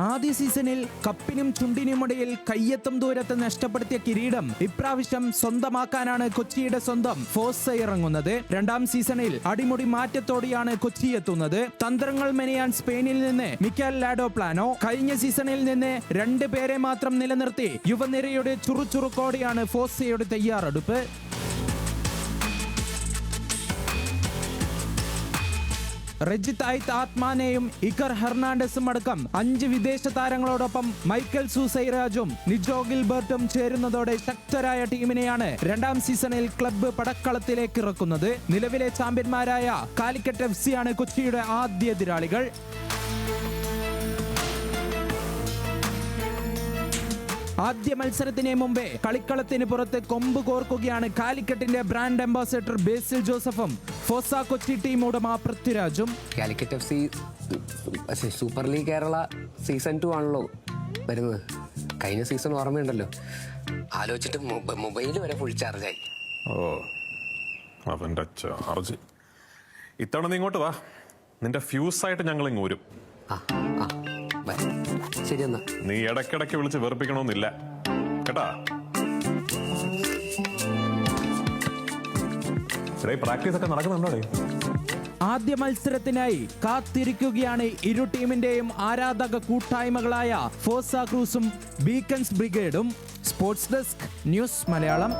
ആദ്യ സീസണിൽ കപ്പിനും ചുണ്ടിനുമിടയിൽ കയ്യെത്തും ദൂരത്ത് നഷ്ടപ്പെടുത്തിയ കിരീടം ഇപ്രാവശ്യം സ്വന്തമാക്കാനാണ് കൊച്ചിയുടെ സ്വന്തം ഫോസ ഇറങ്ങുന്നത്. രണ്ടാം സീസണിൽ അടിമുടി മാറ്റത്തോടെയാണ് കൊച്ചി എത്തുന്നത്. തന്ത്രങ്ങൾ മെനയാൻ സ്പെയിനിൽ നിന്ന് മിക്കൽ ലാഡോ പ്ലാനോ. കഴിഞ്ഞ സീസണിൽ നിന്ന് 2 പേരെ മാത്രം നിലനിർത്തി യുവനിരയുടെ ചുറുചുറുക്കോടെയാണ് ഫോസയുടെ തയ്യാറെടുപ്പ്. റജിത് ഐത്ത് ആത്മാനെയും ഇക്കർ ഹെർണാണ്ടസും അടക്കം 5 വിദേശ താരങ്ങളോടൊപ്പം മൈക്കൽ സൂസൈരാജും നിജോ ഗിൽബർട്ടും ചേരുന്നതോടെ ശക്തരായ ടീമിനെയാണ് രണ്ടാം സീസണിൽ ക്ലബ്ബ് പടക്കളത്തിലേക്ക് ഇറക്കുന്നത്. നിലവിലെ ചാമ്പ്യന്മാരായ കാലിക്കറ്റ് FC ആണ് കൊച്ചിയുടെ ആദ്യ എതിരാളികൾ. ആദ്യ മത്സരത്തിന് മുമ്പേ കളിക്കളത്തിന് പുറത്ത് കൊമ്പ് കോർക്കുകയാണ് കാലിക്കറ്റിന്റെ ബ്രാൻഡ് അംബാസഡർ ബേസിൽ ജോസഫും ഫോസ കൊച്ചി ടീം ഉടമ പൃഥ്വിരാജും. Calicut FC super league Kerala season 2 ആണല്ലോ വരുന്നത്. കഴിഞ്ഞ സീസൺ ഓർമ്മയുണ്ടല്ലോ, ആലോചിച്ചിട്ട് മൊബൈൽ വരെ ഫുൾ ചാർജായി. ഓ അവന്റെ ചാർജ്. ഇത്തവണ നീ ഇങ്ങോട്ട് വാ, നിന്റെ ഫ്യൂസായിട്ട് ഞങ്ങൾ ഇങ്ങ് വരും. ശരി എന്നാ. നീ ഇടയ്ക്കിടയ്ക്ക് വിളിച്ച് വെറുപ്പിക്കണമെന്നില്ല കേട്ടാ. പ്രാക്ടീസ് ഒക്കെ നടക്കുന്നുണ്ടോ? ആദ്യ മത്സരത്തിനായി കാത്തിരിക്കുകയാണ് ഇരു ടീമിന്റെയും ആരാധക കൂട്ടായ്മകളായ ഫോസ ക്രൂസും ബീക്കൺസ് ബ്രിഗേഡും. Sports desk news Malayalam.